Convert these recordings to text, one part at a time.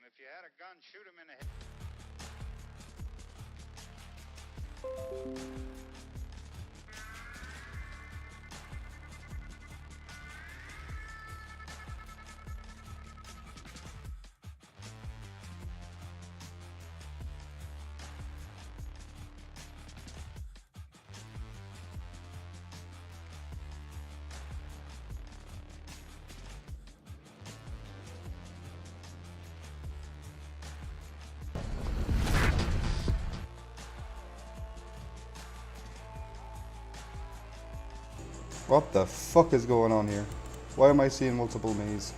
If you had a gun, shoot him in the head. What the fuck is going on here? Why am I seeing multiple me's?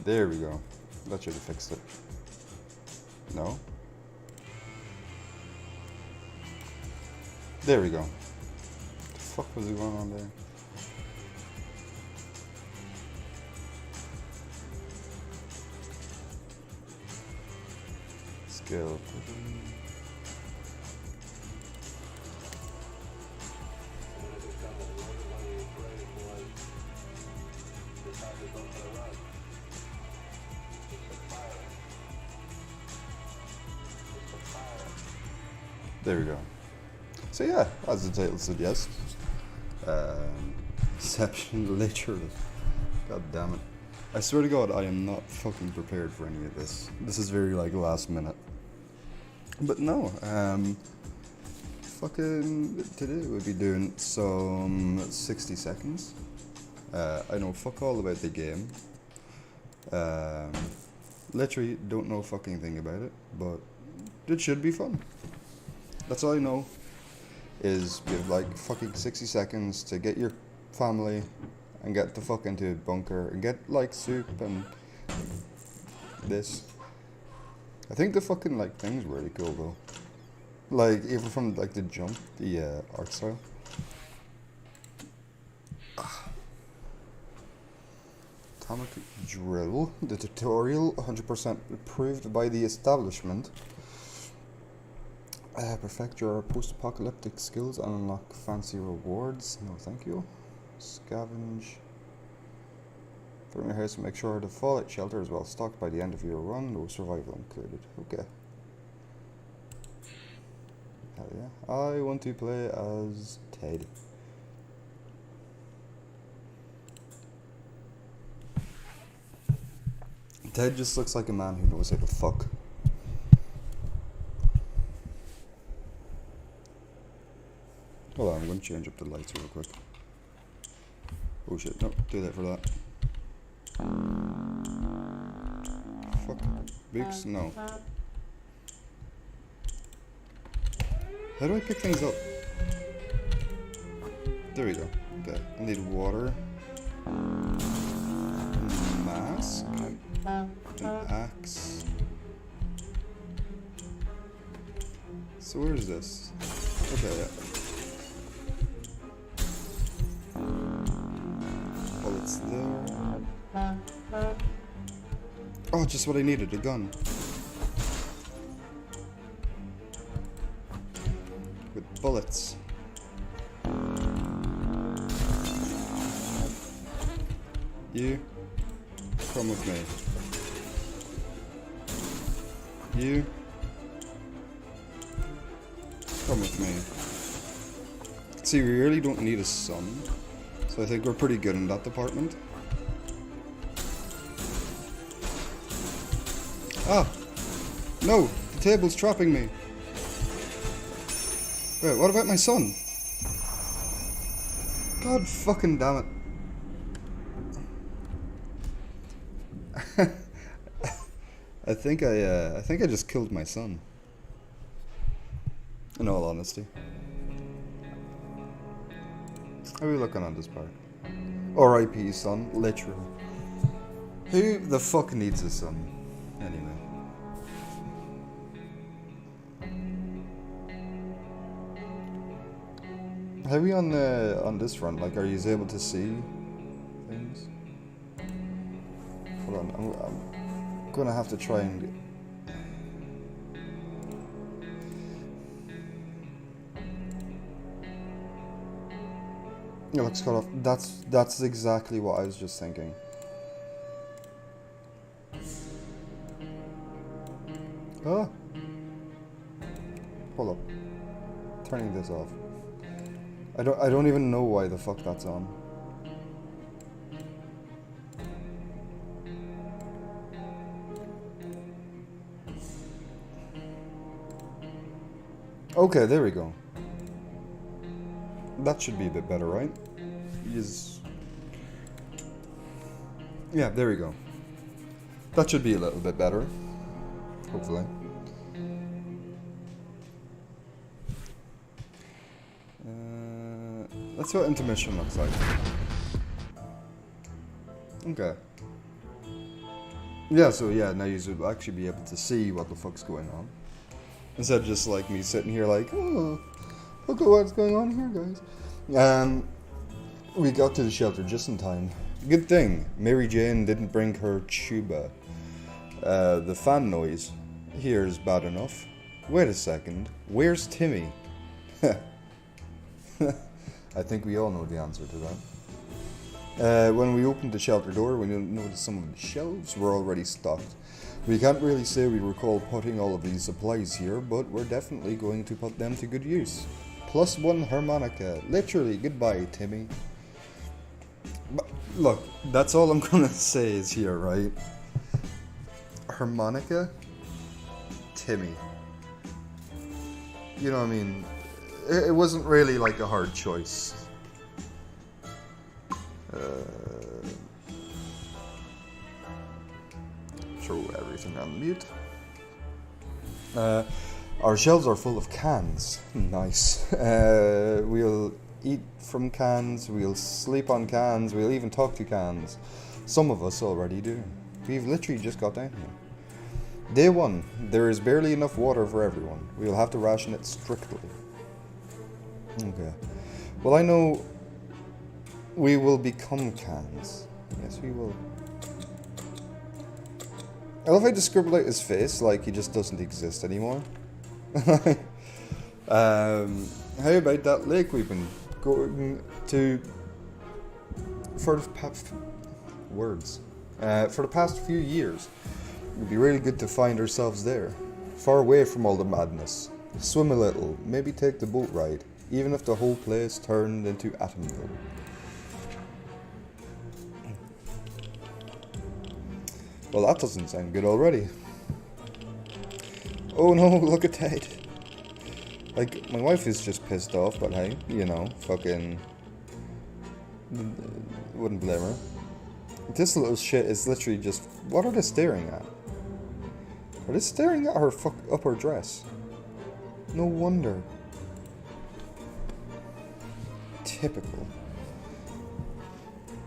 There we go. That should have fixed it. No? There we go. What the fuck was going on there? Skill. There we go. So yeah, as the title suggests, Deception, literally. God damn it. I swear to God, I am not fucking prepared for any of this. This is very like last minute. But no, fucking today we'll be doing some 60 seconds. I know fuck all about the game. Literally don't know fucking thing about it, but it should be fun. That's all I know, is you have like fucking 60 seconds to get your family and get the fuck into a bunker and get like soup and this. I think the fucking like thing's really cool though. Like even from like the jump, the art style. Atomic drill, the tutorial 100% approved by the establishment. Perfect your post-apocalyptic skills and unlock fancy rewards. No, thank you. Scavenge. From your house, make sure the fallout shelter is well stocked by the end of your run. No survival included. Okay. Hell yeah. I want to play as Ted. Ted just looks like a man who knows how to fuck. Hold on, I'm going to change up the lights real quick. Oh shit, no, do that for that. Fuck. Beeps? No. How do I pick things up? There we go. Okay, I need water. Mask. An axe. So where is this? Okay, yeah. Bullets there. Oh, just what I needed, a gun. With bullets. You come with me. You come with me. See, we really don't need a sun, so I think we're pretty good in that department. Ah! No! The table's trapping me! Wait, what about my son? God fucking damn it. I think I just killed my son. In all honesty. How are we looking on this part? R.I.P. son, literally. Who the fuck needs a son? Anyway. How are we on this front? Like, are you able to see things? Hold on, I'm gonna have to try and. It looks cut off. That's exactly what I was just thinking. Oh. Hold up. Turning this off. I don't even know why the fuck that's on. Okay, there we go. That should be a bit better, right? Yes. Yeah, there we go. That should be a little bit better. Hopefully. That's what intermission looks like. Okay. Yeah, so yeah, now you should actually be able to see what the fuck's going on. Instead of just like me sitting here like, oh, look at what's going on here, guys. We got to the shelter just in time. Good thing Mary Jane didn't bring her tuba. The fan noise here is bad enough. Wait a second, where's Timmy? I think we all know the answer to that. When we opened the shelter door, we noticed some of the shelves were already stocked. We can't really say we recall putting all of these supplies here, but we're definitely going to put them to good use. Plus one harmonica. Literally, goodbye, Timmy. But look, that's all I'm gonna say is here, right? Harmonica? Timmy. You know what I mean? It wasn't really like a hard choice. Throw everything on mute. Our shelves are full of cans. Nice. We'll eat from cans, we'll sleep on cans, we'll even talk to cans. Some of us already do. We've literally just got down here. Day 1. There is barely enough water for everyone. We'll have to ration it strictly. Okay. Well, I know we will become cans. Yes, we will. I love how they scribble out his face like he just doesn't exist anymore. How about that lake we've been going to for the past for the past few years? It'd be really good to find ourselves there, far away from all the madness. Swim a little, maybe take the boat ride, even if the whole place turned into Atomville. Well, that doesn't sound good already. Oh no, look at Ted. Like, my wife is just pissed off, but hey, you know, fucking... wouldn't blame her. This little shit is literally just... What are they staring at? Are they staring at her upper dress? No wonder. Typical.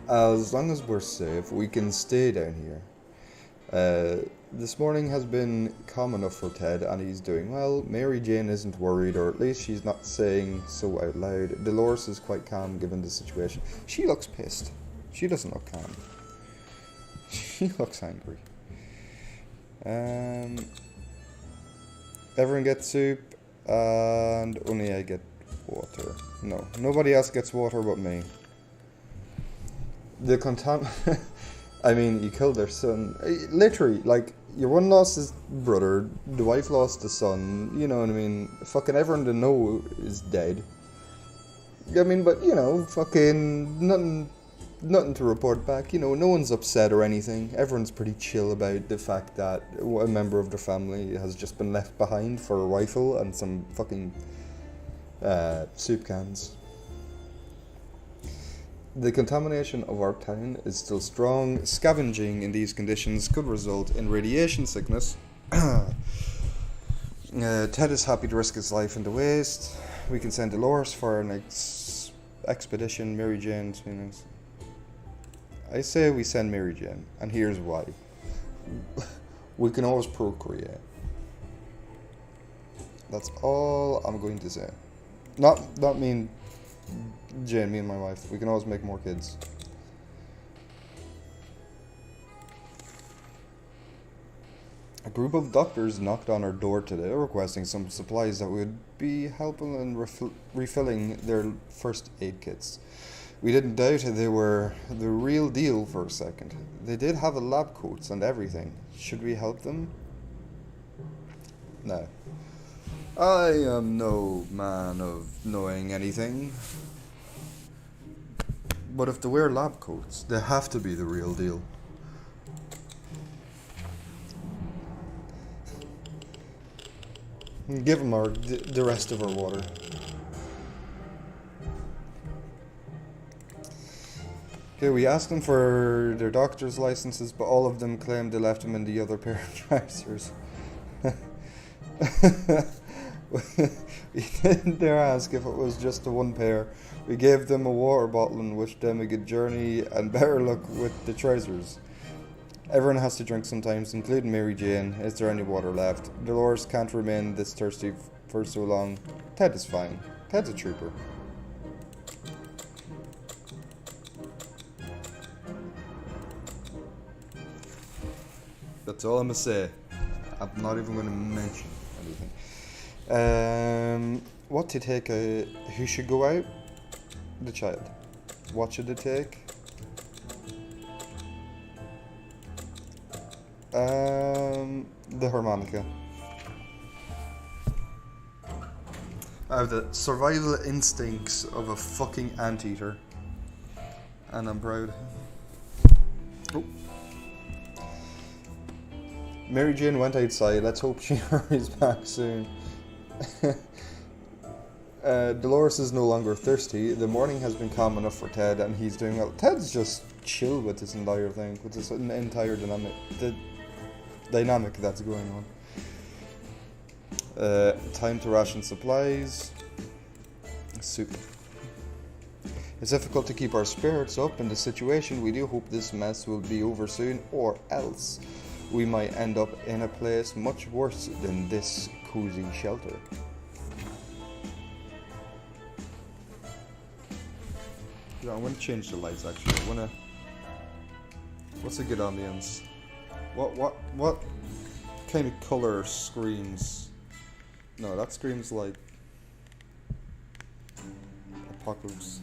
As long as we're safe, we can stay down here. This morning has been calm enough for Ted, and he's doing well. Mary Jane isn't worried, or at least she's not saying so out loud. Dolores is quite calm given the situation. She looks pissed. She doesn't look calm. She looks angry. Everyone gets soup, and only I get water. No, nobody else gets water but me. The I mean, you killed their son. Literally, like, your one lost his brother, the wife lost the son, you know what I mean? Fucking everyone to know is dead. I mean, but, you know, fucking nothing to report back. You know, no one's upset or anything. Everyone's pretty chill about the fact that a member of their family has just been left behind for a rifle and some fucking soup cans. The contamination of our town is still strong. Scavenging in these conditions could result in radiation sickness. Ted is happy to risk his life in the waste. We can send Dolores for an expedition. Mary Jane. I say we send Mary Jane, and here's why. We can always procreate. That's all I'm going to say. Not mean Jane, me and my wife. We can always make more kids. A group of doctors knocked on our door today requesting some supplies that would be helpful in refilling their first aid kits. We didn't doubt they were the real deal for a second. They did have a lab coats and everything. Should we help them? No. I am no man of knowing anything. But if they wear lab coats, they have to be the real deal. Give them the rest of our water. Okay, we asked them for their doctor's licenses, but all of them claimed they left them in the other pair of trousers. We didn't dare ask if it was just the one pair. We gave them a water bottle and wished them a good journey and better luck with the trousers. Everyone has to drink sometimes, including Mary Jane. Is there any water left? Dolores can't remain this thirsty for so long. Ted is fine. Ted's a trooper. That's all I'm gonna say. I'm not even gonna mention anything. What to take? Who should go out? The child. What should it take? The harmonica. I have the survival instincts of a fucking anteater, and I'm proud. Oh. Mary Jane went outside. Let's hope she hurries back soon. Dolores is no longer thirsty. The morning has been calm enough for Ted, and he's doing well. Ted's just chill with this entire thing, with this entire dynamic that's going on. Time to ration supplies. Soup. It's difficult to keep our spirits up in the situation. We do hope this mess will be over soon, or else we might end up in a place much worse than this cozy shelter. Yeah, I'm gonna change the lights actually. What's a good ambience? What kind of color screams? No, that screams like apocalypse.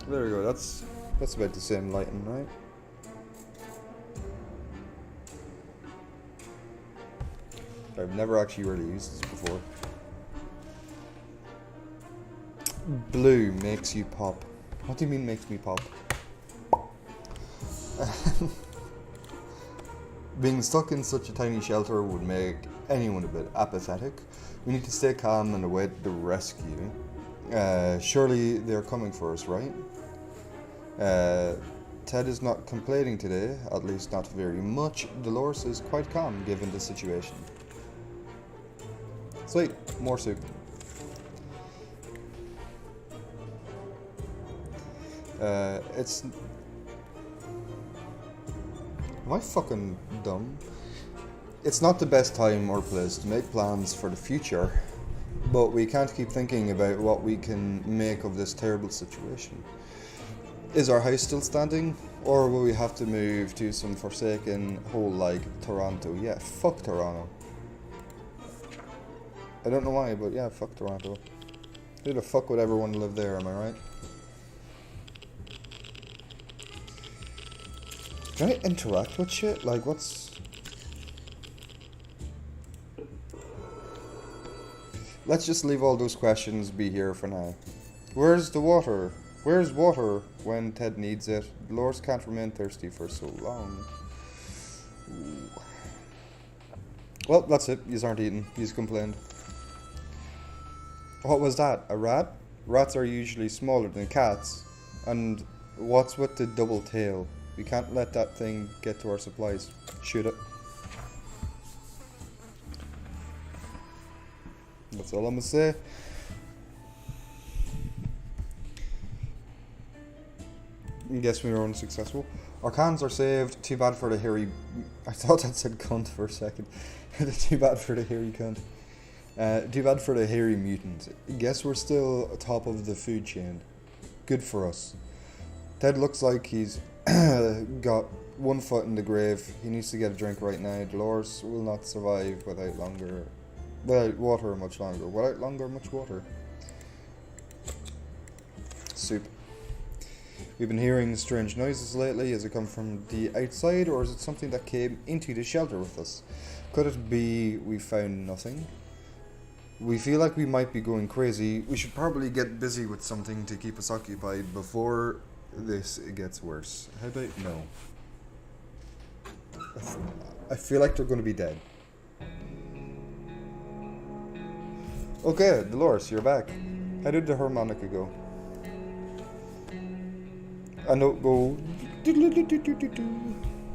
There we go. That's about the same lighting, right? I've never actually really used this before. Blue makes you pop. What do you mean makes me pop? Being stuck in such a tiny shelter would make anyone a bit apathetic. We need to stay calm and await the rescue. Surely they're coming for us, right? Ted is not complaining today, at least not very much. Dolores is quite calm given the situation. Sweet, more soup. It's... Am I fucking dumb? It's not the best time or place to make plans for the future, but we can't keep thinking about what we can make of this terrible situation. Is our house still standing? Or will we have to move to some forsaken hole like Toronto? Yeah, fuck Toronto. I don't know why, but yeah, fuck Toronto. Who the fuck would ever want to live there, am I right? Can I interact with shit? Like, what's... Let's just leave all those questions be here for now. Where's the water? Where's water when Ted needs it? Dolores can't remain thirsty for so long. Ooh. Well, that's it. Yous aren't eating. Yous complained. What was that? A rat? Rats are usually smaller than cats. And what's with the double tail? We can't let that thing get to our supplies. Shoot it. That's all I'm gonna say. I guess we were unsuccessful. Our cans are saved. Too bad for the hairy... I thought that said cunt for a second. Too bad for the hairy cunt. Too bad for the hairy mutant. Guess we're still top of the food chain. Good for us. Ted looks like he's got 1 foot in the grave. He needs to get a drink right now. Dolores will not survive without water much longer. Without much water. Soup. We've been hearing strange noises lately. Has it come from the outside, or is it something that came into the shelter with us? Could it be we found nothing? We feel like we might be going crazy. We should probably get busy with something to keep us occupied before this gets worse. How about no? I feel like they're going to be dead. Okay, Dolores, you're back. How did the harmonica go? I know, go...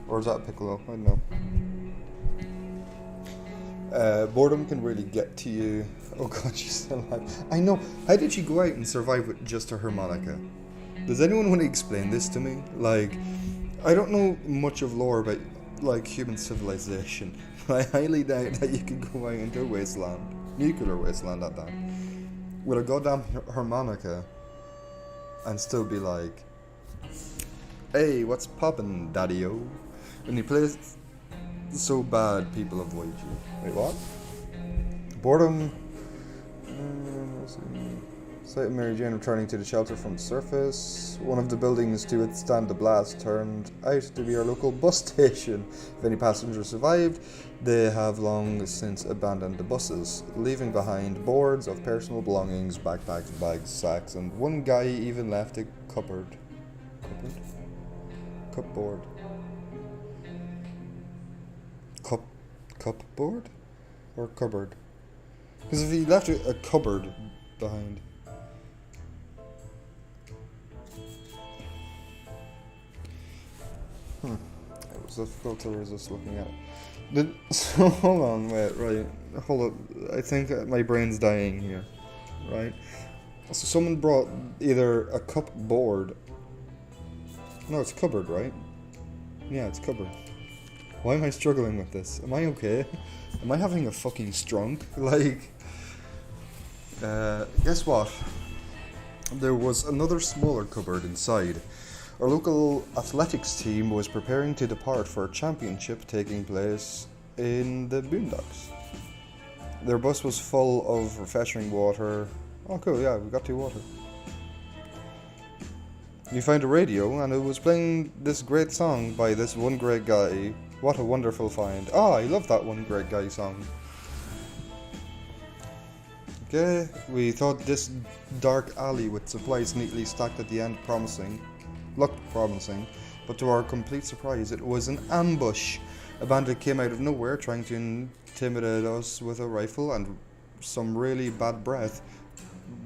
Or is that a piccolo? I don't know. Boredom can really get to you. Oh god, she's still alive. I know. How did she go out and survive with just a harmonica? Does anyone want to explain this to me? Like, I don't know much of lore about, like, human civilization. But I highly doubt that you can go out into a wasteland, nuclear wasteland at that, with a goddamn harmonica and still be like, hey, what's poppin', daddy-o? When you play so bad, people avoid you. Wait, what? Boredom. Sight of Mary Jane returning to the shelter from the surface. One of the buildings to withstand the blast turned out to be our local bus station. If any passengers survived, they have long since abandoned the buses, leaving behind boards of personal belongings, backpacks, bags, sacks, and one guy even left a cupboard. Cupboard? Cupboard? Or cupboard? Because if he left a cupboard behind. It was difficult to resist looking at it. So, hold on, wait, right. Hold up. I think my brain's dying here. Right? So someone brought either a cupboard. No, it's cupboard, right? Yeah, it's cupboard. Why am I struggling with this? Am I okay? Am I having a fucking stroke? Like, guess what? There was another smaller cupboard inside. Our local athletics team was preparing to depart for a championship taking place in the boondocks. Their bus was full of refreshing water. Oh cool, yeah, we got 2 water. You found a radio and it was playing this great song by this one great guy. What a wonderful find. Oh, I love that one great guy song. Okay, we thought this dark alley with supplies neatly stacked at the end looked promising, but to our complete surprise it was an ambush. A bandit came out of nowhere trying to intimidate us with a rifle and some really bad breath,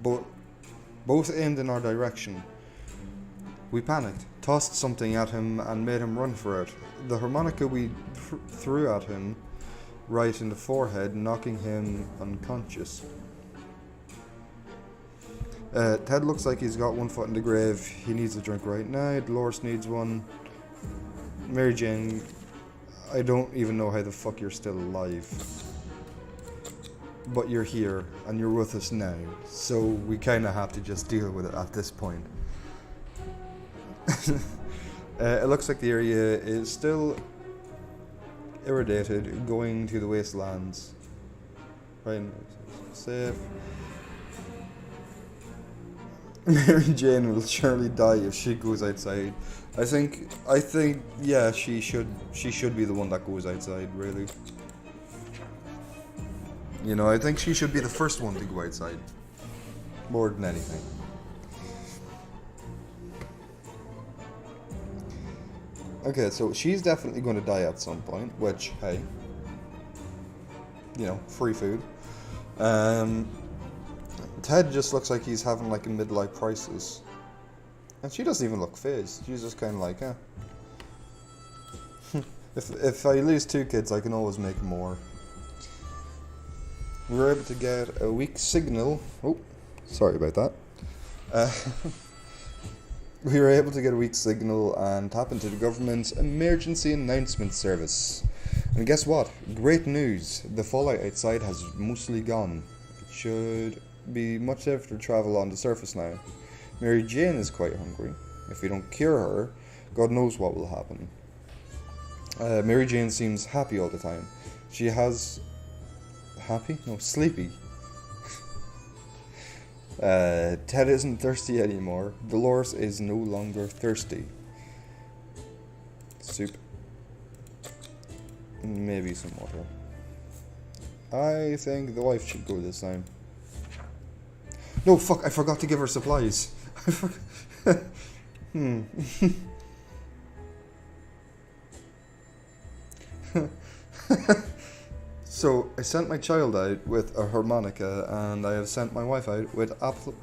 but both aimed in our direction. We panicked, tossed something at him and made him run for it. The harmonica we threw at him right in the forehead, knocking him unconscious. Ted looks like he's got 1 foot in the grave. He needs a drink right now. Dolores needs one. Mary Jane, I don't even know how the fuck you're still alive. But you're here, and you're with us now. So we kind of have to just deal with it at this point. It looks like the area is still irradiated, going to the wastelands. Right, safe. Mary Jane will surely die if she goes outside. I think, yeah, she should be the one that goes outside, really. You know, I think she should be the first one to go outside. More than anything. Okay, so she's definitely going to die at some point, which, hey, you know, free food. Ted just looks like he's having like a midlife crisis. And she doesn't even look phased. She's just kind of like, eh. If I lose 2 kids, I can always make more. We were able to get a weak signal. Oh, sorry about that. We were able to get a weak signal and tap into the government's emergency announcement service. And guess what? Great news. The fallout outside has mostly gone. It should be much safer to travel on the surface now. Mary Jane is quite hungry. If we don't cure her, God knows what will happen. Mary Jane seems happy all the time. She has... Happy? No, sleepy. Ted isn't thirsty anymore. Dolores is no longer thirsty. Soup. Maybe some water. I think the wife should go this time. No, fuck, I forgot to give her supplies. So, I sent my child out with a harmonica, and I have sent my wife out with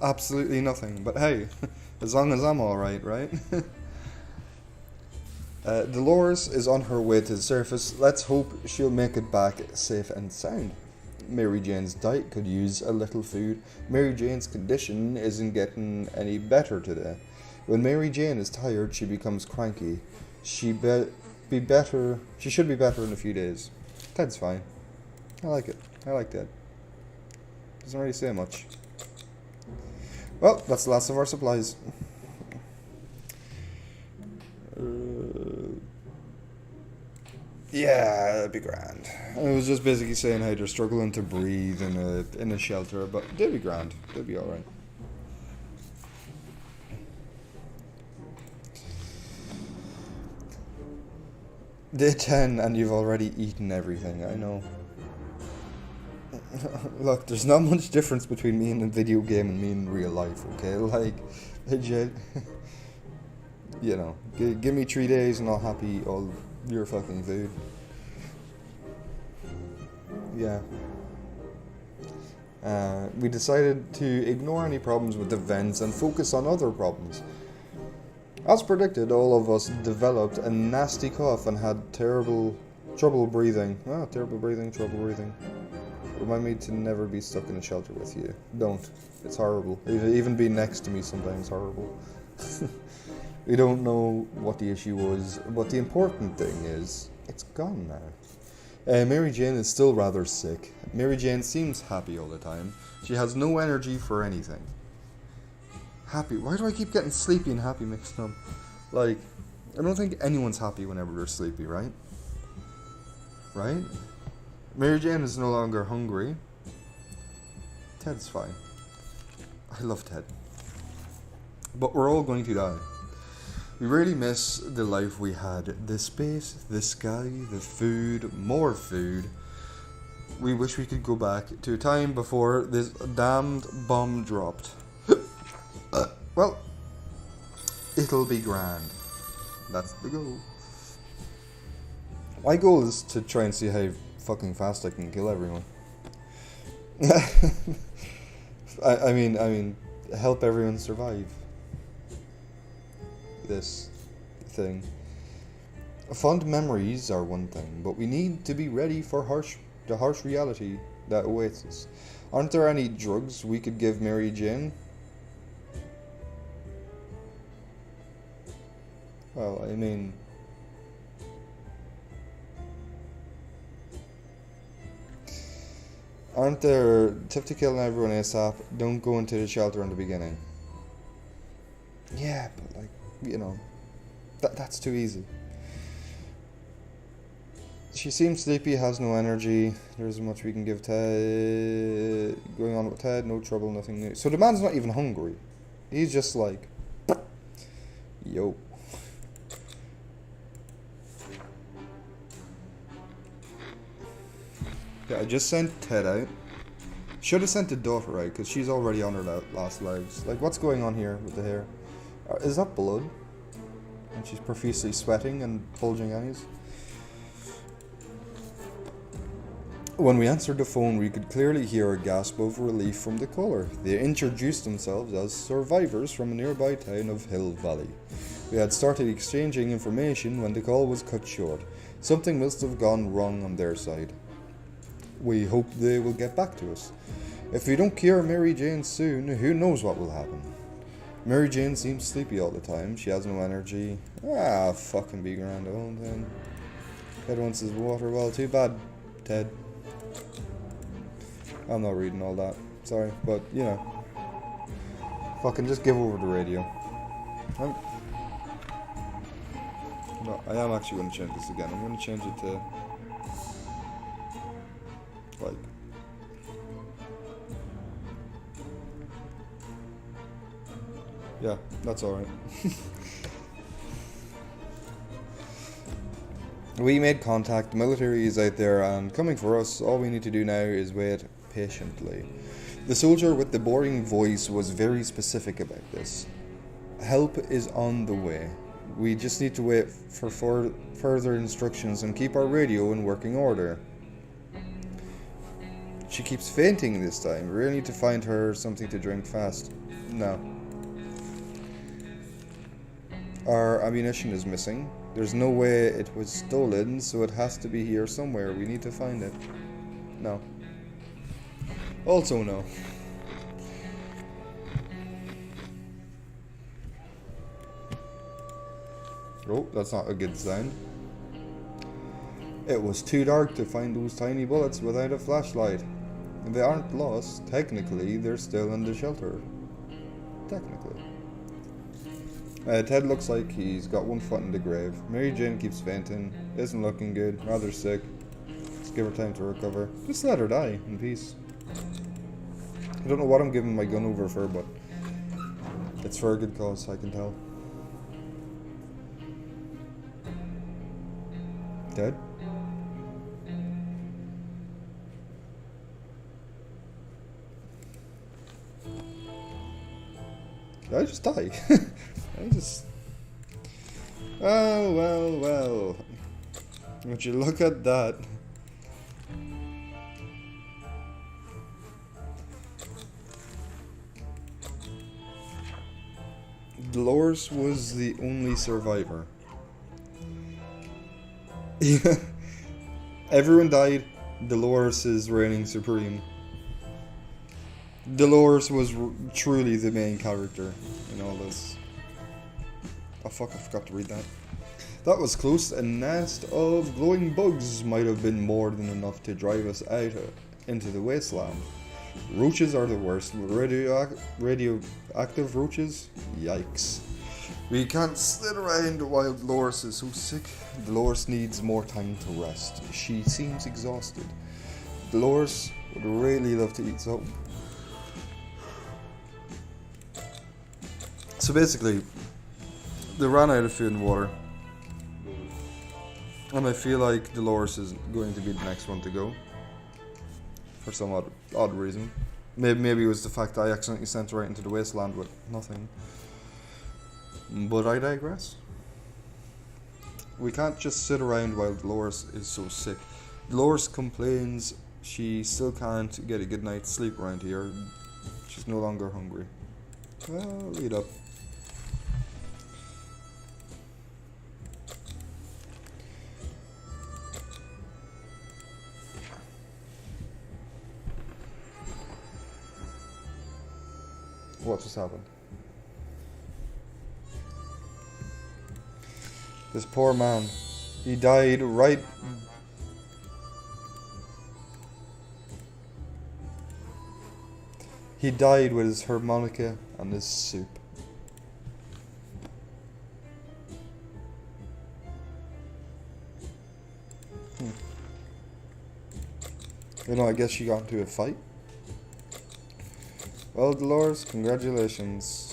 absolutely nothing. But hey, as long as I'm alright, right? Dolores is on her way to the surface. Let's hope she'll make it back safe and sound. Mary Jane's diet could use a little food. Mary Jane's condition isn't getting any better today. When Mary Jane is tired, she becomes cranky. She should be better in a few days. Ted's fine. I like it. I like Ted. Doesn't really say much. Well, that's the last of our supplies. Yeah, that'd be grand. I was just basically saying how they're struggling to breathe in a shelter, but they'd be grand. They'd be alright. Day 10 and you've already eaten everything, I know. Look, there's not much difference between me in a video game and me in real life, okay? Like, legit. You know, give me 3 days and I'll happy all your fucking food. Yeah. We decided to ignore any problems with the vents and focus on other problems. As predicted, all of us developed a nasty cough and had trouble breathing. Trouble breathing. Remind me to never be stuck in a shelter with you. Don't. It's horrible. Even being next to me sometimes horrible. We don't know what the issue was, but the important thing is, it's gone now. Mary Jane is still rather sick. Mary Jane seems happy all the time. She has no energy for anything. Happy? Why do I keep getting sleepy and happy mixed up? Like, I don't think anyone's happy whenever they're sleepy, right? Right? Mary Jane is no longer hungry. Ted's fine. I love Ted. But we're all going to die. We really miss the life we had. The space, the sky, the food, more food. We wish we could go back to a time before this damned bomb dropped. Well, it'll be grand. That's the goal. My goal is to try and see how fucking fast I can kill everyone. I mean, help everyone survive this thing. Fond memories are one thing, but we need to be ready for the harsh reality that awaits us. Aren't there any drugs we could give Mary Jane? Well, I mean, aren't there tip to killing everyone ASAP? Don't go into the shelter in the beginning. Yeah, but like, you know, that's too easy. She seems sleepy, has no energy. There isn't much we can give Ted. Going on with Ted, no trouble, nothing new. So the man's not even hungry. He's just like, yo. Yeah, I just sent Ted out. Should have sent the daughter out, because she's already on her last legs. Like, what's going on here with the hair? Is that blood? And she's profusely sweating and bulging eyes. When we answered the phone, we could clearly hear a gasp of relief from the caller. They introduced themselves as survivors from a nearby town of Hill Valley. We had started exchanging information when the call was cut short. Something must have gone wrong on their side. We hope they will get back to us. If we don't cure Mary Jane soon, who knows what will happen. Mary Jane seems sleepy all the time. She has no energy. Fucking be grand all then. Ted wants his water. Well, too bad, Ted. I'm not reading all that. Sorry, but, you know. Fucking just give over the radio. No, I am actually going to change this again. I'm going to change it to like yeah, that's alright. We made contact, the military is out there and coming for us. All we need to do now is wait patiently. The soldier with the boring voice was very specific about this. Help is on the way. We just need to wait for further instructions and keep our radio in working order. She keeps fainting this time. We really need to find her something to drink fast. No. Our ammunition is missing. There's no way it was stolen, so it has to be here somewhere. We need to find it. No. Also no. Oh, that's not a good sign. It was too dark to find those tiny bullets without a flashlight. They aren't lost. Technically, they're still in the shelter. Technically. Ted looks like he's got one foot in the grave. Mary Jane keeps fainting. Isn't looking good. Rather sick. Just give her time to recover. Just let her die in peace. I don't know what I'm giving my gun over for, but it's for a good cause, I can tell. Ted? Did I just die? I just... Oh, well. Would you look at that? Dolores was the only survivor. Yeah. Everyone died. Dolores is reigning supreme. Dolores was truly the main character in all this. Oh fuck, I forgot to read that. That was close. A nest of glowing bugs might have been more than enough to drive us out into the wasteland. Roaches are the worst. Radioactive roaches? Yikes. We can't sit around while Dolores is so sick. Dolores needs more time to rest. She seems exhausted. Dolores would really love to eat something. So basically, they ran out of food and water. And I feel like Dolores is going to be the next one to go. For some odd reason. Maybe it was the fact that I accidentally sent her right into the wasteland with nothing. But I digress. We can't just sit around while Dolores is so sick. Dolores complains she still can't get a good night's sleep around here. She's no longer hungry. Well, lead up. What just happened? This poor man. He died right... He died with his harmonica and his soup. You know, I guess she got into a fight. Well, Dolores, congratulations.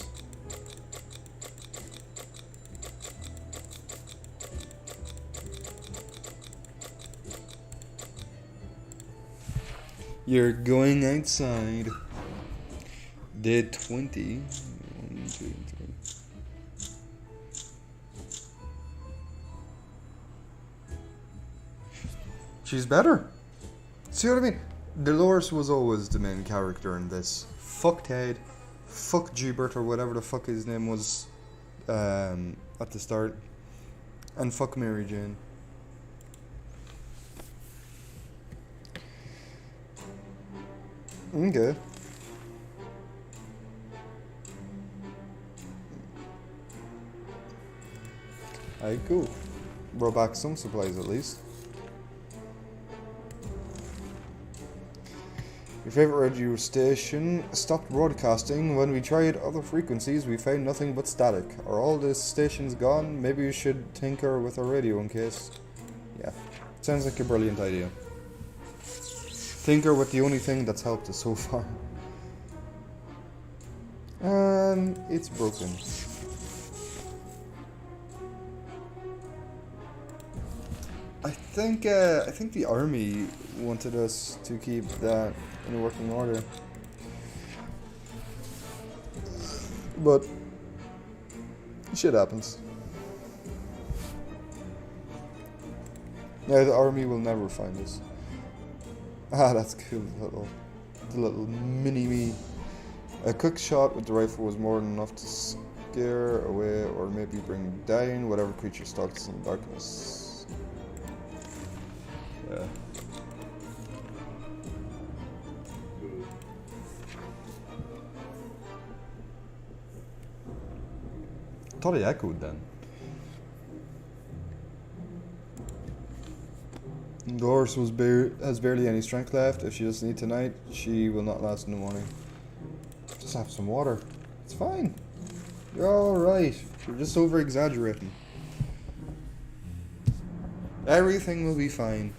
You're going outside. Day 20. 1, 2, 3. She's better. See what I mean? Dolores was always the main character in this. Fuck Ted. Fuck Jubert or whatever the fuck his name was at the start. And fuck Mary Jane. Okay. Alright, cool. Brought back some supplies at least. Your favorite radio station stopped broadcasting. When we tried other frequencies, we found nothing but static. Are all the stations gone? Maybe you should tinker with our radio in case. Yeah, sounds like a brilliant idea. Tinker with the only thing that's helped us so far. And it's broken. I think the army wanted us to keep that in working order, but shit happens. Now the army will never find us. Ah, that's cool. The little mini me. A quick shot with the rifle was more than enough to scare away or maybe bring down whatever creature stalked us in the darkness. Yeah. I thought he echoed then. The horse has barely any strength left. If she doesn't eat tonight, she will not last in the morning. Just have some water. It's fine. You're alright. You're just over exaggerating. Everything will be fine.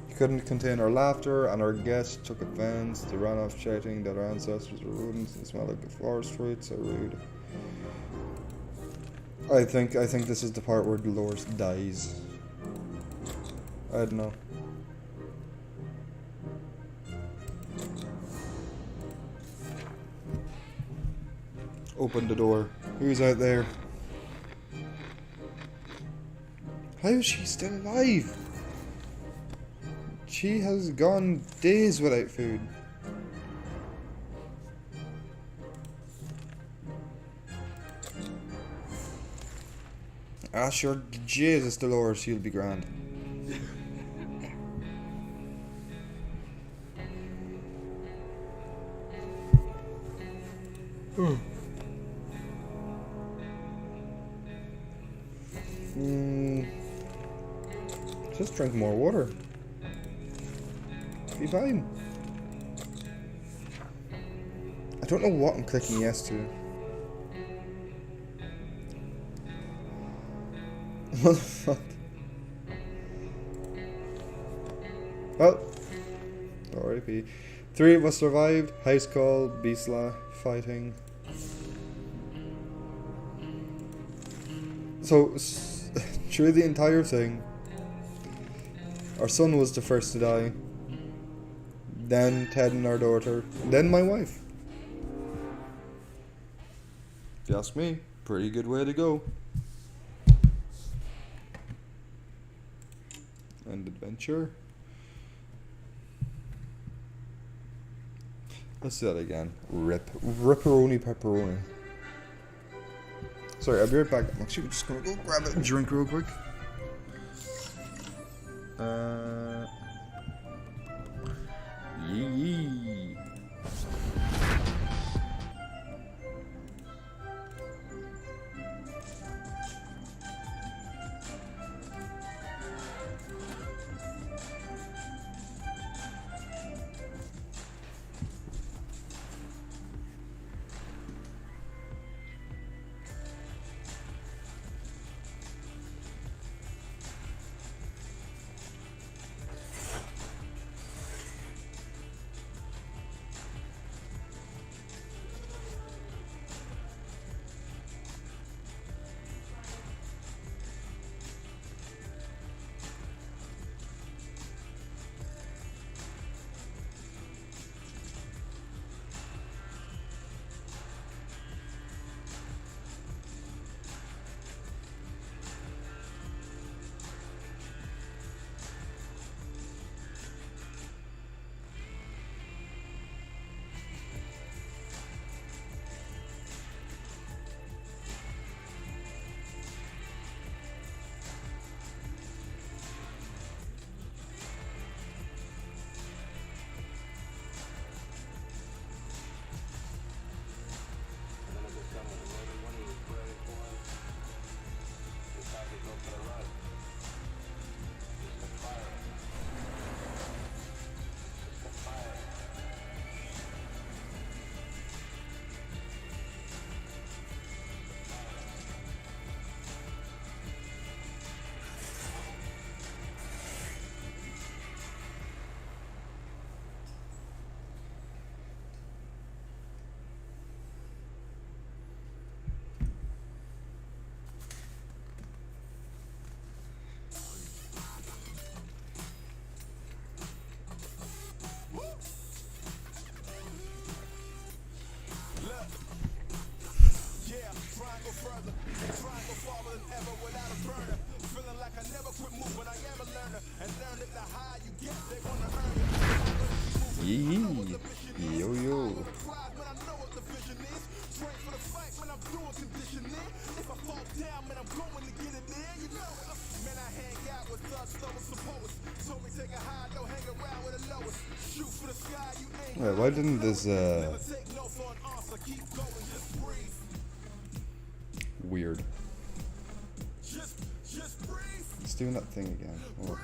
You couldn't contain our laughter, and our guests took offense. They ran off shouting that our ancestors were rodents and smelled like a forest fruit. So rude. I think this is the part where Dolores dies. I don't know. Open the door. Who's out there? How is she still alive? She has gone days without food. Ah, sure, Jesus, Dolores, she'll be grand. Just drink more water. Be fine. I don't know what I'm clicking yes to. What the fuck? Well, R.I.P. 3 of us survived. House call, Bisla, fighting. So, through the entire thing, our son was the first to die. Then Ted and our daughter. Then my wife. If you ask me, pretty good way to go. And adventure. Let's do that again. Ripperoni pepperoni. Sorry, I'll be right back. I'm actually just gonna go grab a drink real quick. Yee. Wait, why didn't this, weird. It's doing that thing again. Oh.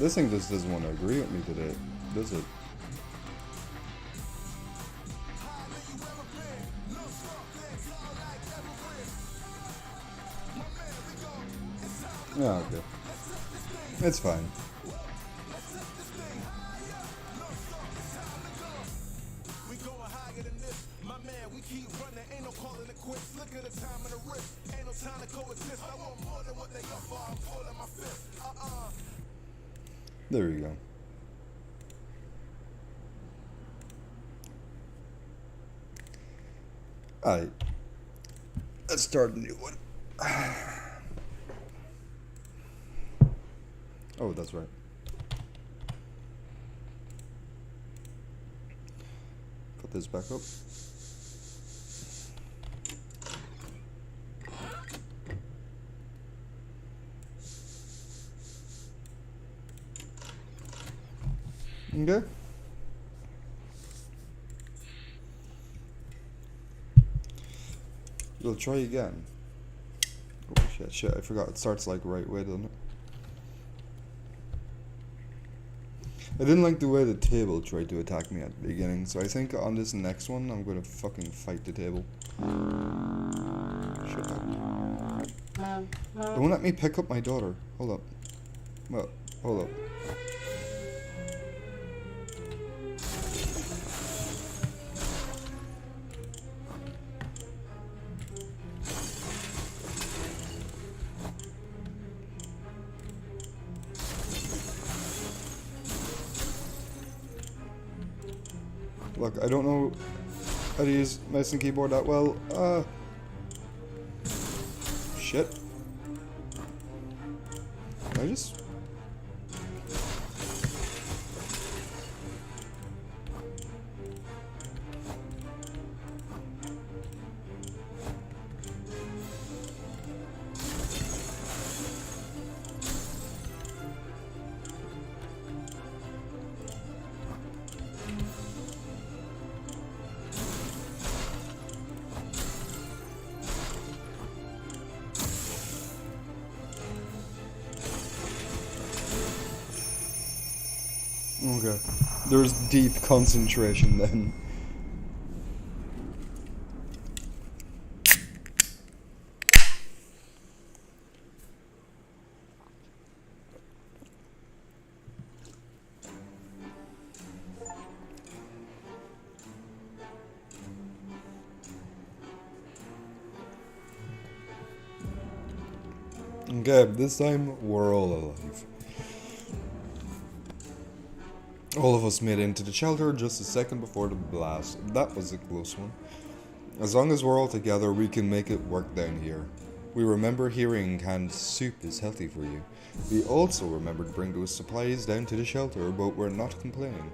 This thing just doesn't want to agree with me today, does it? Yeah, okay. It's fine. There we go. Alright. Let's start a new one. Oh, that's right. Put this back up. Okay. We'll try again. Oh shit, I forgot it starts like right way, doesn't it? I didn't like the way the table tried to attack me at the beginning, so I think on this next one I'm gonna fucking fight the table. Shut up. Don't let me pick up my daughter. Hold up. Well, hold up. Look, I don't know how to use mouse and keyboard that well. Shit. I just... Okay. There's deep concentration then. Okay, this time we're all alive. All of us made it into the shelter just a second before the blast. That was a close one. As long as we're all together, we can make it work down here. We remember hearing canned soup is healthy for you. We also remember to bring those supplies down to the shelter, but we're not complaining.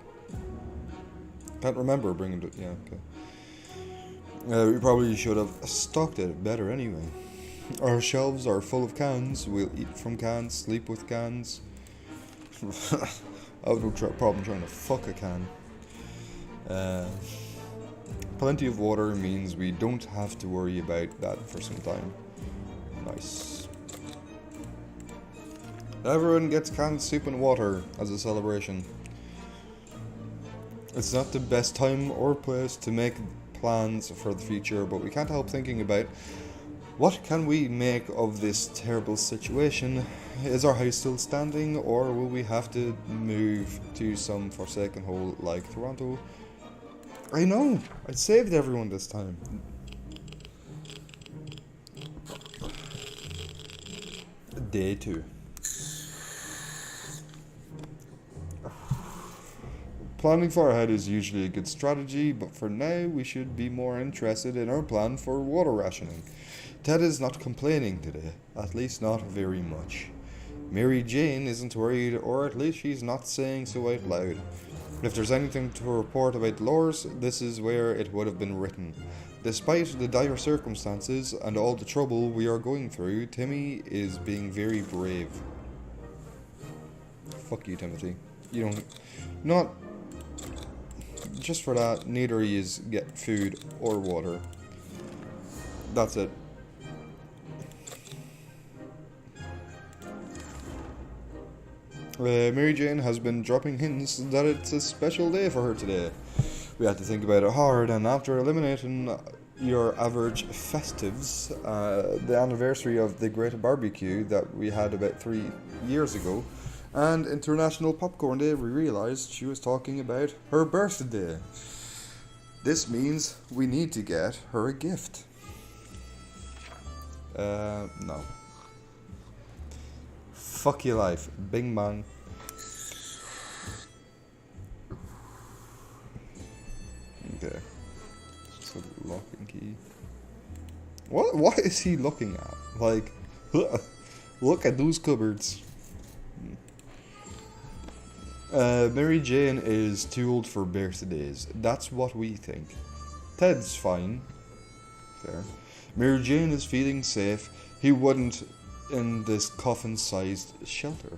Can't remember bringing it. Yeah, okay. We probably should have stocked it better anyway. Our shelves are full of cans. We'll eat from cans, sleep with cans. I have no problem trying to fuck a can. Plenty of water means we don't have to worry about that for some time. Nice. Everyone gets canned soup and water as a celebration. It's not the best time or place to make plans for the future, but we can't help thinking about what can we make of this terrible situation. Is our house still standing, or will we have to move to some forsaken hole like Toronto? I know! I saved everyone this time. Day 2. Planning far ahead is usually a good strategy, but for now we should be more interested in our plan for water rationing. Ted is not complaining today, at least not very much. Mary Jane isn't worried, or at least she's not saying so out loud. If there's anything to report about Dolores, this is where it would have been written. Despite the dire circumstances and all the trouble we are going through, Timmy is being very brave. Fuck you, Timothy. You don't... Not... Just for that, neither of yous get food or water. That's it. Mary Jane has been dropping hints that it's a special day for her today. We had to think about it hard, and after eliminating your average festives, the anniversary of the Great Barbecue that we had about 3 years ago, and International Popcorn Day, we realised she was talking about her birthday. This means we need to get her a gift. No. Fuck your life. Bing bang. Okay. Just a lock and key. What is he looking at? Like, look at those cupboards. Mary Jane is too old for birthdays. That's what we think. Ted's fine. Fair. Mary Jane is feeling safe. He wouldn't in this coffin-sized shelter.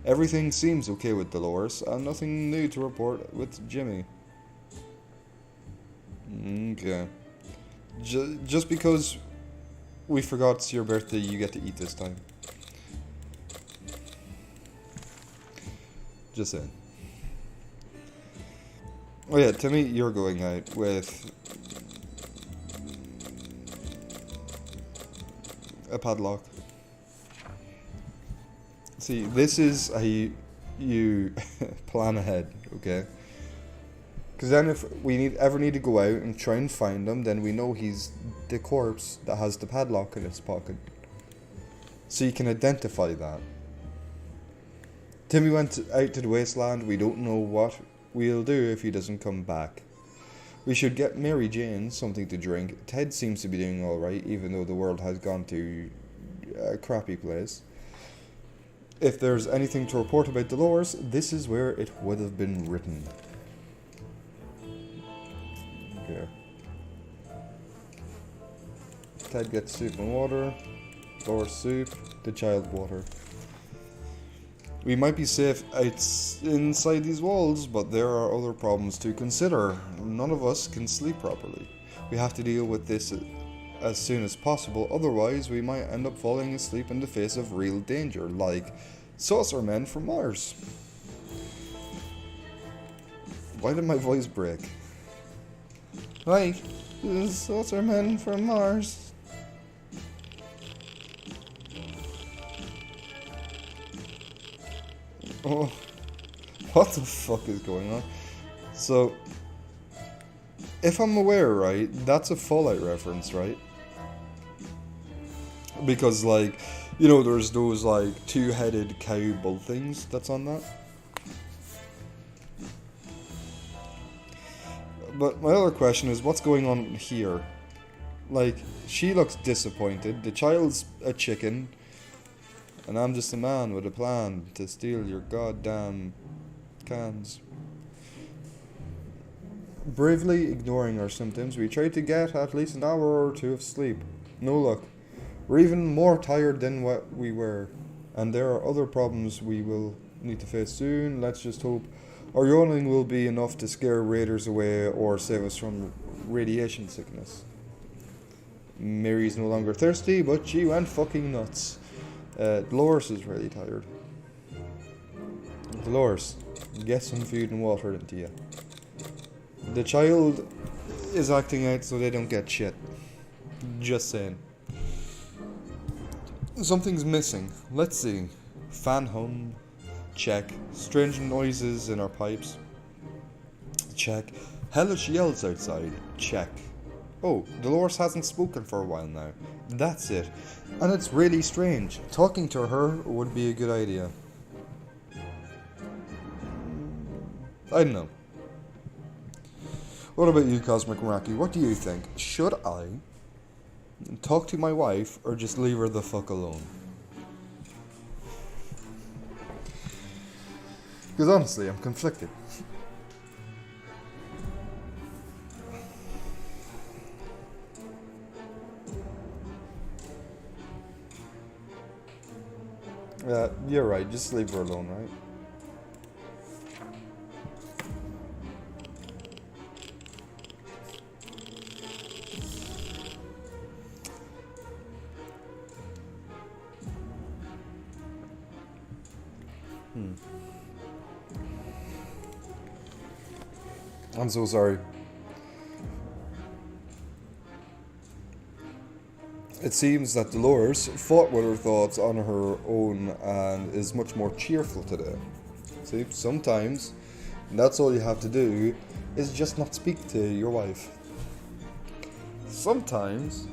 Everything seems okay with Dolores, and nothing new to report with Jimmy. Okay. Just because we forgot it's your birthday, you get to eat this time. Just saying. Oh yeah, Timmy, you're going out with a padlock. See, this is how you plan ahead, okay? Because then if we ever need to go out and try and find him, then we know he's the corpse that has the padlock in its pocket. So you can identify that. Timmy went out to the wasteland. We don't know what we'll do if he doesn't come back. We should get Mary Jane something to drink. Ted seems to be doing alright, even though the world has gone to a crappy place. If there's anything to report about Dolores, this is where it would have been written. Okay. Ted gets soup and water. Dolores soup. The child water. We might be safe inside these walls, but there are other problems to consider. None of us can sleep properly. We have to deal with this as soon as possible, otherwise we might end up falling asleep in the face of real danger, like saucer men from Mars. Why did my voice break? Like, saucer men from Mars. Oh, what the fuck is going on? So, if I'm aware, right, that's a Fallout reference, right? Because, like, you know, there's those, like, two-headed cow bull things that's on that. But my other question is, what's going on here? Like, she looks disappointed, the child's a chicken, and I'm just a man with a plan to steal your goddamn cans. Bravely ignoring our symptoms, we try to get at least an hour or two of sleep. No luck. We're even more tired than what we were, and there are other problems we will need to face soon. Let's just hope our yawning will be enough to scare raiders away or save us from radiation sickness. Mary's no longer thirsty, but she went fucking nuts. Dolores is really tired. Dolores, get some food and water into you. The child is acting out so they don't get shit. Just saying. Something's missing. Let's see. Fan hum. Check. Strange noises in our pipes. Check. Hellish yells outside. Check. Oh, Dolores hasn't spoken for a while now. That's it. And it's really strange. Talking to her would be a good idea. I don't know. What about you, Cosmic Rocky? What do you think? Should I Talk to my wife or just leave her the fuck alone. Because honestly, I'm conflicted. You're right, just leave her alone, right? I'm so sorry. It seems that Dolores fought with her thoughts on her own and is much more cheerful today. See, sometimes that's all you have to do is just not speak to your wife. Sometimes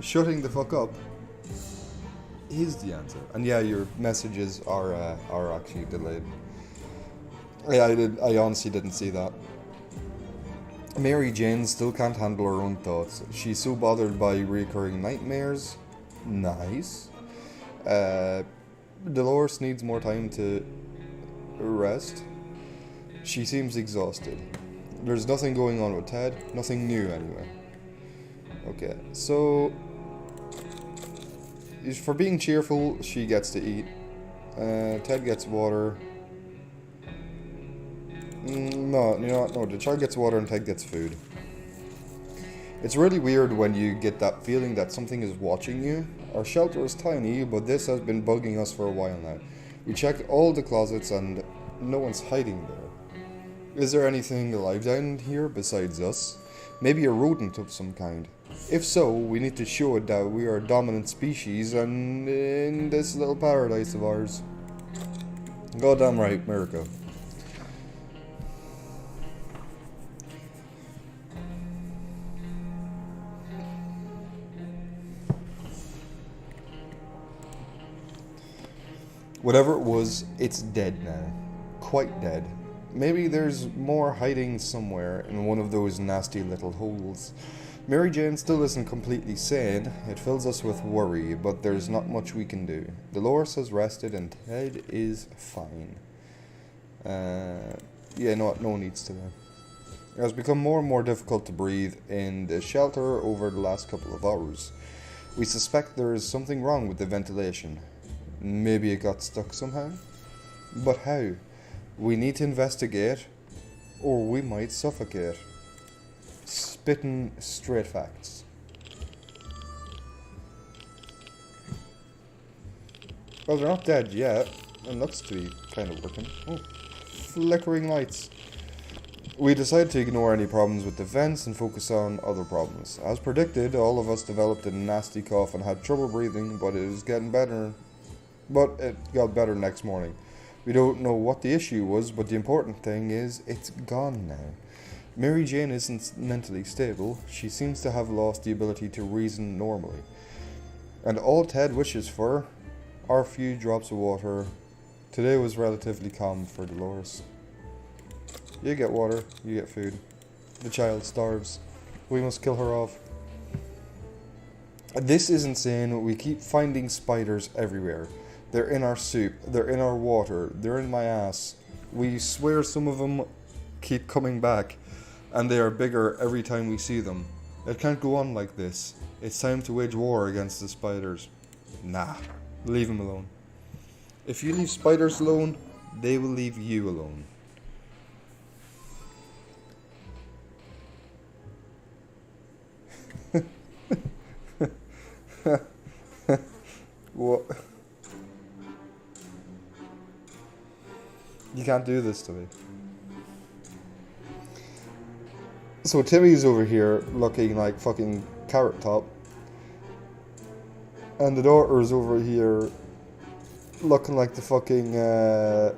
shutting the fuck up is the answer. And yeah, your messages are actually delayed. Yeah, I honestly didn't see that. Mary Jane still can't handle her own thoughts. She's so bothered by recurring nightmares. Nice. Dolores needs more time to rest. She seems exhausted. There's nothing going on with Ted. Nothing new, anyway. Okay, so for being cheerful, she gets to eat. Ted gets water. No, you know what? No, the child gets water and Ted gets food. It's really weird when you get that feeling that something is watching you. Our shelter is tiny, but this has been bugging us for a while now. We checked all the closets and no one's hiding there. Is there anything alive down here besides us? Maybe a rodent of some kind. If so, we need to show it that we are a dominant species and in this little paradise of ours. Goddamn right, America. Whatever it was, it's dead now. Quite dead. Maybe there's more hiding somewhere in one of those nasty little holes. Mary Jane still isn't completely sane. It fills us with worry, but there's not much we can do. Dolores has rested and Ted is fine. No one needs to know. It has become more and more difficult to breathe in the shelter over the last couple of hours. We suspect there is something wrong with the ventilation. Maybe it got stuck somehow? But how? We need to investigate, or we might suffocate. Spitting straight facts. Well, they're not dead yet. It looks to be kind of working. Oh, flickering lights. We decided to ignore any problems with the vents and focus on other problems. As predicted, all of us developed a nasty cough and had trouble breathing, but it is getting better. But it got better next morning. We don't know what the issue was, but the important thing is it's gone now. Mary Jane isn't mentally stable. She seems to have lost the ability to reason normally. And all Ted wishes for are a few drops of water. Today was relatively calm for Dolores. You get water, you get food. The child starves. We must kill her off. This is insane. We keep finding spiders everywhere. They're in our soup, they're in our water, they're in my ass. We swear some of them keep coming back, and they are bigger every time we see them. It can't go on like this. It's time to wage war against the spiders. Nah, leave them alone. If you leave spiders alone, they will leave you alone. What? You can't do this to me. So Timmy's over here looking like fucking Carrot Top. And the daughter's over here looking like the fucking, you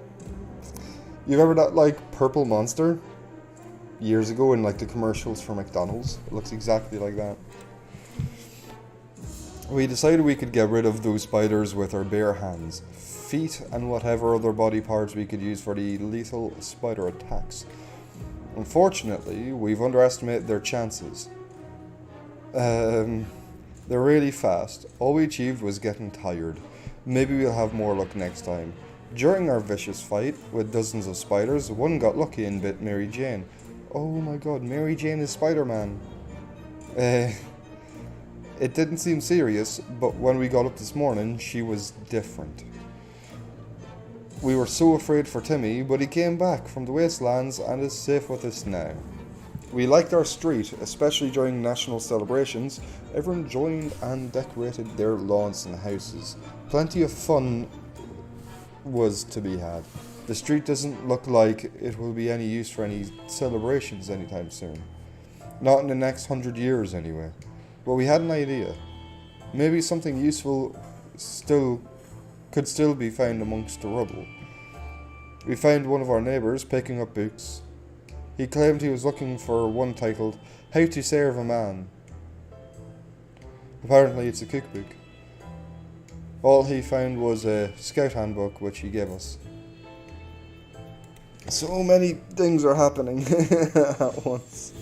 remember that, like, purple monster? Years ago in, like, the commercials for McDonald's? It looks exactly like that. We decided we could get rid of those spiders with our bare hands, feet, and whatever other body parts we could use for the lethal spider attacks. Unfortunately, we've underestimated their chances. Um, they're really fast. All we achieved was getting tired. Maybe we'll have more luck next time. During our vicious fight with dozens of spiders, one got lucky and bit Mary Jane. Oh my god, Mary Jane is Spider-Man. Uh, it didn't seem serious, but when we got up this morning, she was different. We were so afraid for Timmy, but he came back from the wastelands and is safe with us now. We liked our street, especially during national celebrations. Everyone joined and decorated their lawns and houses. Plenty of fun was to be had. The street doesn't look like it will be any use for any celebrations anytime soon. Not in the next 100 years anyway. But we had an idea. Maybe something useful could still be found amongst the rubble. We found one of our neighbours picking up books. He claimed he was looking for one titled How to Serve a Man. Apparently it's a cookbook. All he found was a scout handbook which he gave us. So many things are happening at once.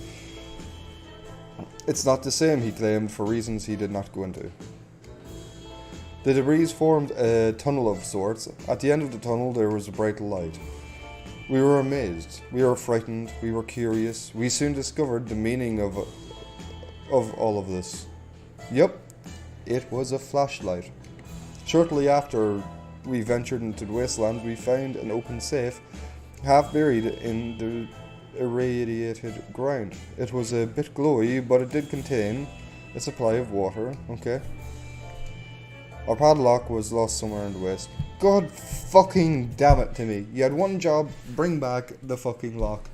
It's not the same, he claimed, for reasons he did not go into. The debris formed a tunnel of sorts. At the end of the tunnel there was a bright light. We were amazed, we were frightened, we were curious. We soon discovered the meaning of all of this. Yup, it was a flashlight. Shortly after we ventured into the wasteland, we found an open safe, half buried in the irradiated ground. It was a bit glowy, but it did contain a supply of water, okay. Our padlock was lost somewhere in the waste. God fucking damn it, Timmy. You had one job, bring back the fucking lock.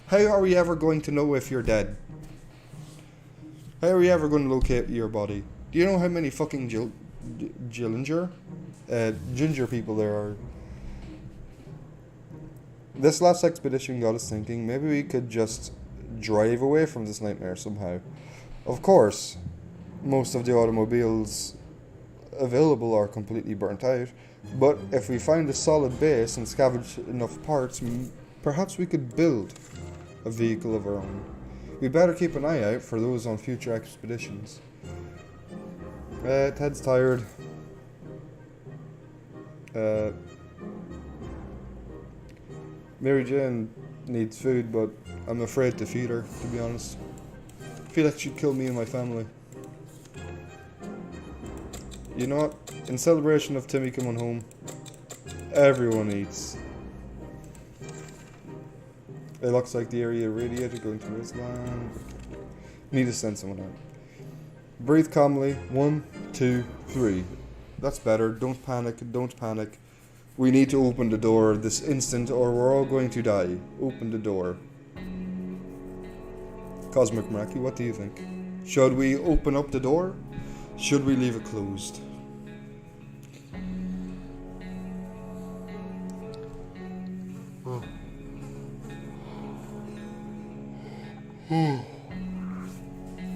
How are we ever going to know if you're dead? How are we ever going to locate your body? Do you know how many fucking ginger people there are? This last expedition got us thinking maybe we could just drive away from this nightmare somehow. Of course, most of the automobiles available are completely burnt out, but if we find a solid base and scavenge enough parts, perhaps we could build a vehicle of our own. We better keep an eye out for those on future expeditions. Ted's tired. Mary Jane needs food, but I'm afraid to feed her, to be honest. I feel like she'd kill me and my family. You know what? In celebration of Timmy coming home, everyone eats. It looks like the area radiated going to wasteland. Need to send someone out. Breathe calmly. 1, 2, 3. That's better. Don't panic. Don't panic. We need to open the door this instant or we're all going to die. Open the door. Cosmic Meraki, what do you think? Should we open up the door? Should we leave it closed?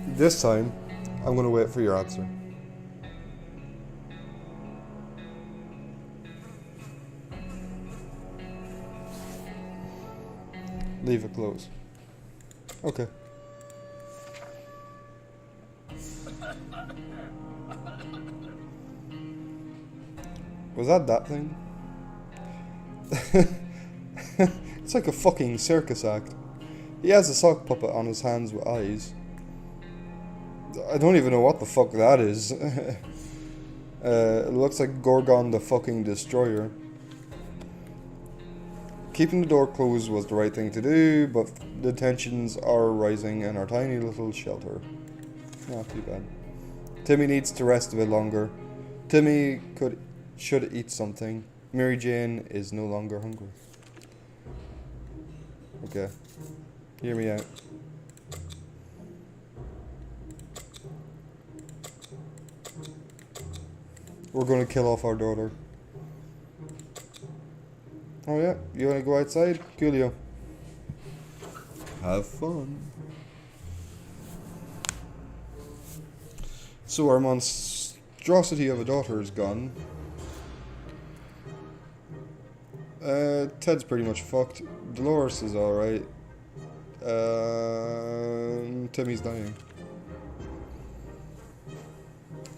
This time, I'm going to wait for your answer. Leave it closed. Okay. Was that thing? It's like a fucking circus act. He has a sock puppet on his hands with eyes. I don't even know what the fuck that is. It looks like Gorgon the fucking Destroyer. Keeping the door closed was the right thing to do, but the tensions are rising in our tiny little shelter. Not too bad. Timmy needs to rest a bit longer. Timmy should eat something. Mary Jane is no longer hungry. Okay. Hear me out. We're gonna kill off our daughter. Oh yeah, you wanna go outside? Coolio. Have fun. So our monstrosity of a daughter is gone. Ted's pretty much fucked. Dolores is alright. Timmy's dying.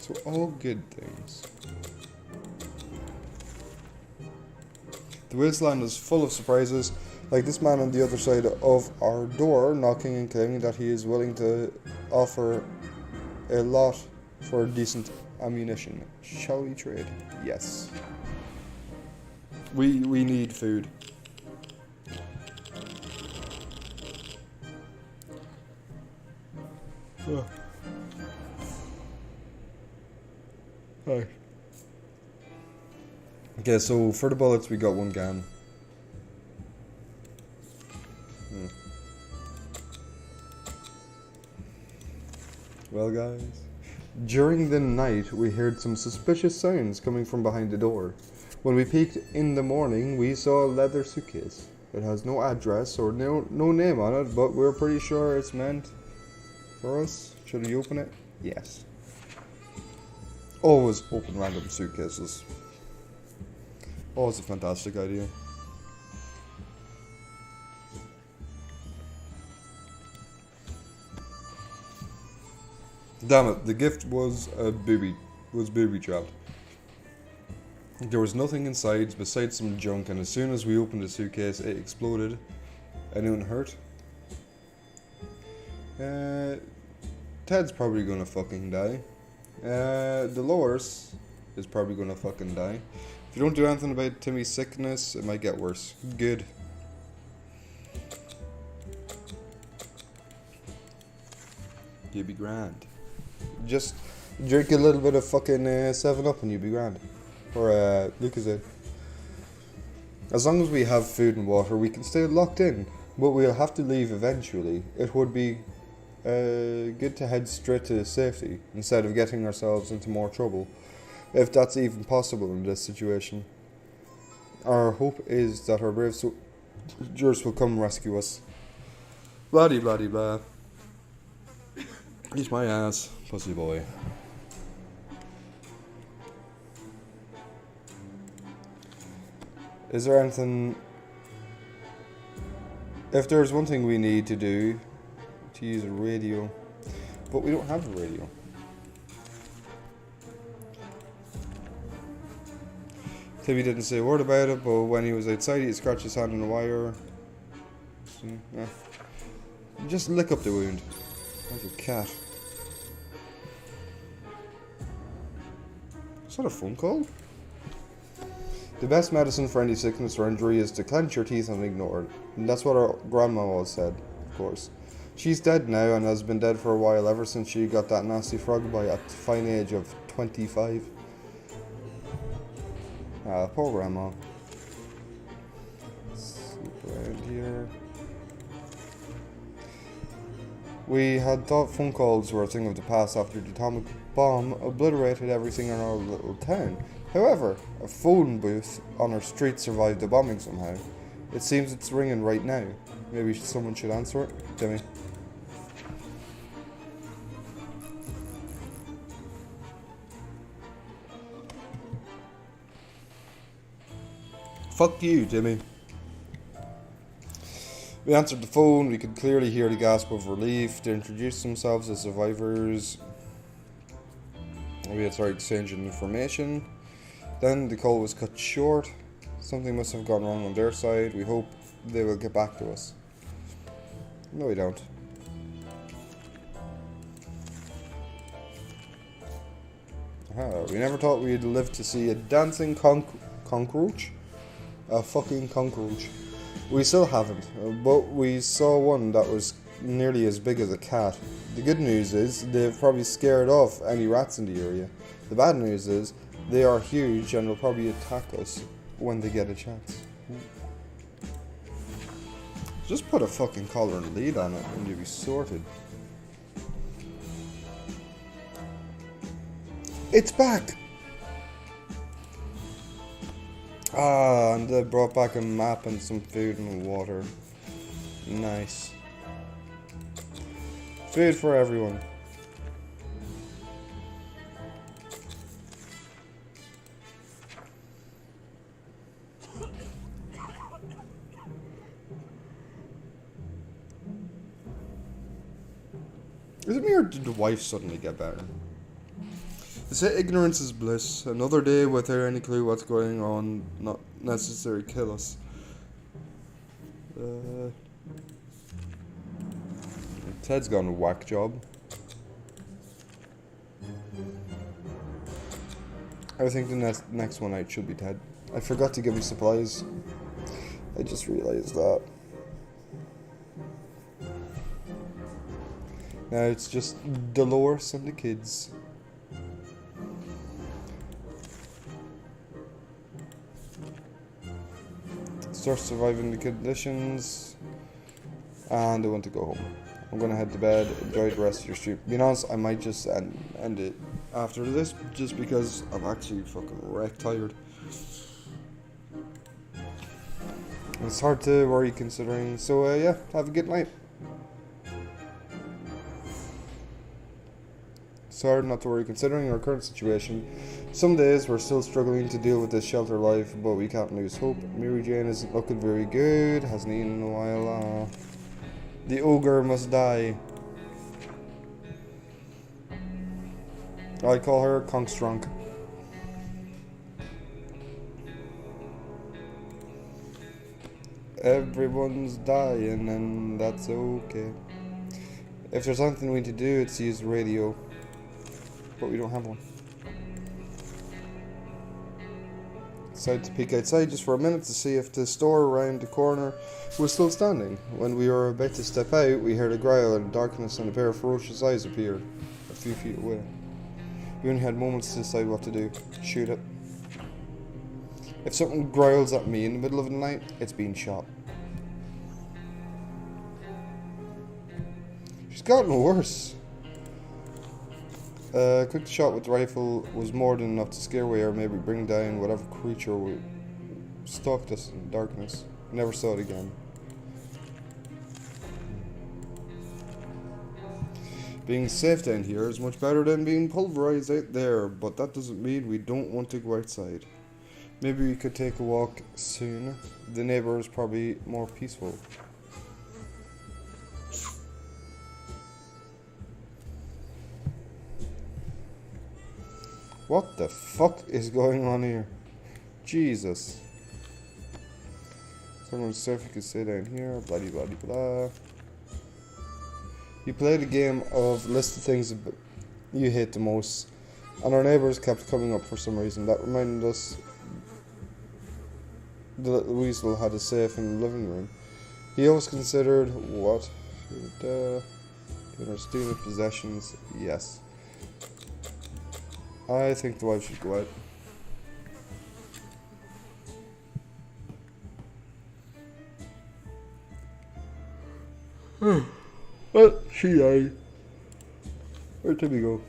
So all good things. The wasteland is full of surprises, like this man on the other side of our door knocking and claiming that he is willing to offer a lot for decent ammunition. Shall we trade? Yes. We need food. Oh. Hi. Okay, so for the bullets we got 1 gun. Well guys, during the night we heard some suspicious sounds coming from behind the door. When we peeked in the morning we saw a leather suitcase. It has no address or no name on it, but we're pretty sure it's meant for us. Should we open it? Yes. Always open random suitcases. Always a fantastic idea. Damn it, the gift was booby trapped. There was nothing inside besides some junk, and as soon as we opened the suitcase it exploded. Anyone hurt? Ted's probably gonna fucking die. Dolores is probably gonna fucking die. If you don't do anything about Timmy's sickness, it might get worse. Good. You'll be grand. Just drink a little bit of fucking 7-Up and you'll be grand. Or Lucozade. As long as we have food and water, we can stay locked in. But we'll have to leave eventually. It would be good to head straight to safety instead of getting ourselves into more trouble, if that's even possible in this situation. Our hope is that our brave soldiers will come rescue us. Bloody bloody blah. Eat my ass, pussy boy. Is there anything... If there's one thing we need to do, to use a radio, but we don't have a radio. Timmy didn't say a word about it, but when he was outside he scratched his hand on the wire. So, yeah. Just lick up the wound, like a cat. Is that a phone call? The best medicine for any sickness or injury is to clench your teeth and ignore it. And that's what our grandma always said, of course. She's dead now and has been dead for a while ever since she got that nasty frog bite at the fine age of 25. Poor grandma. Sleep around here. We had thought phone calls were a thing of the past after the atomic bomb obliterated everything in our little town. However, a phone booth on our street survived the bombing somehow. It seems it's ringing right now. Maybe someone should answer it. Timmy. Fuck you, Timmy. We answered the phone. We could clearly hear the gasp of relief. They introduced themselves as survivors. We had started exchanging information. Then the call was cut short. Something must have gone wrong on their side. We hope they will get back to us. No, we don't. We never thought we'd live to see a dancing cockroach. A fucking cockroach. We still haven't, but we saw one that was nearly as big as a cat. The good news is they've probably scared off any rats in the area. The bad news is they are huge and will probably attack us when they get a chance. Just put a fucking collar and lead on it and you'll be sorted. It's back! Ah, and they brought back a map and some food and water. Nice. Food for everyone. Is it me or did the wife suddenly get better? They say ignorance is bliss. Another day without any clue what's going on, not necessarily kill us. Ted's gone a whack job. I think the next one out should be Ted. I forgot to give him supplies. I just realised that. Now it's just Dolores and the kids. Start surviving the conditions. And I want to go home. I'm gonna head to bed, enjoy the rest of your stream. Being honest, I might just end it after this, just because I'm actually fucking wrecked tired. It's hard to worry considering, so yeah, have a good night. It's hard not to worry considering our current situation. Some days we're still struggling to deal with this shelter life, but we can't lose hope. Mary Jane isn't looking very good, hasn't eaten in a while. The ogre must die. I call her Construnk. Everyone's dying and that's okay. If there's something we need to do, it's use the radio. But we don't have one. Decided to peek outside just for a minute to see if the store around the corner was still standing. When we were about to step out, we heard a growl in the darkness and a pair of ferocious eyes appeared a few feet away. We only had moments to decide what to do. Shoot it. If something growls at me in the middle of the night, it's being shot. She's gotten worse. A quick shot with the rifle was more than enough to scare away or maybe bring down whatever creature stalked us in the darkness. Never saw it again. Being safe down here is much better than being pulverized out there, but that doesn't mean we don't want to go outside. Maybe we could take a walk soon. The neighbor is probably more peaceful. What the fuck is going on here? Jesus. Someone said if you could stay down here, blah blah blah blah. You played a game of list of things you hate the most, and our neighbours kept coming up for some reason. That reminded us the little weasel had a safe in the living room. He always considered what? Stealing possessions, yes. I think the wife should go out. Well, she died. Where did we go?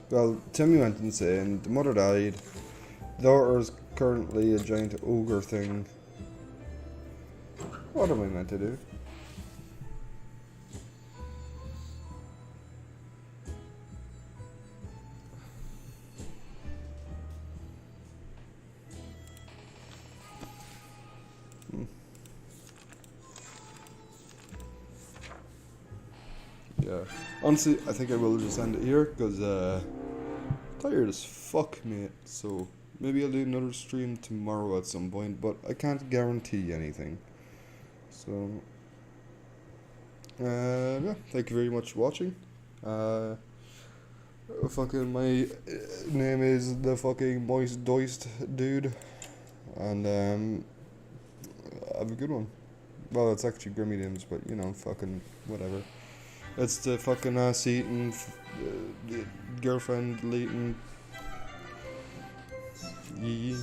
Well, Timmy went insane. The mother died. The daughter's currently a giant ogre thing. What am I meant to do? Yeah. Honestly, I think I will just end it here because tired as fuck, mate. So maybe I'll do another stream tomorrow at some point, but I can't guarantee anything. So yeah, thank you very much for watching. Fucking my name is the fucking Moist Doist dude, and have a good one. Well, it's actually Grimmy Dims, but you know, fucking whatever. It's the fucking ass eating, girlfriend deleting. Yeah.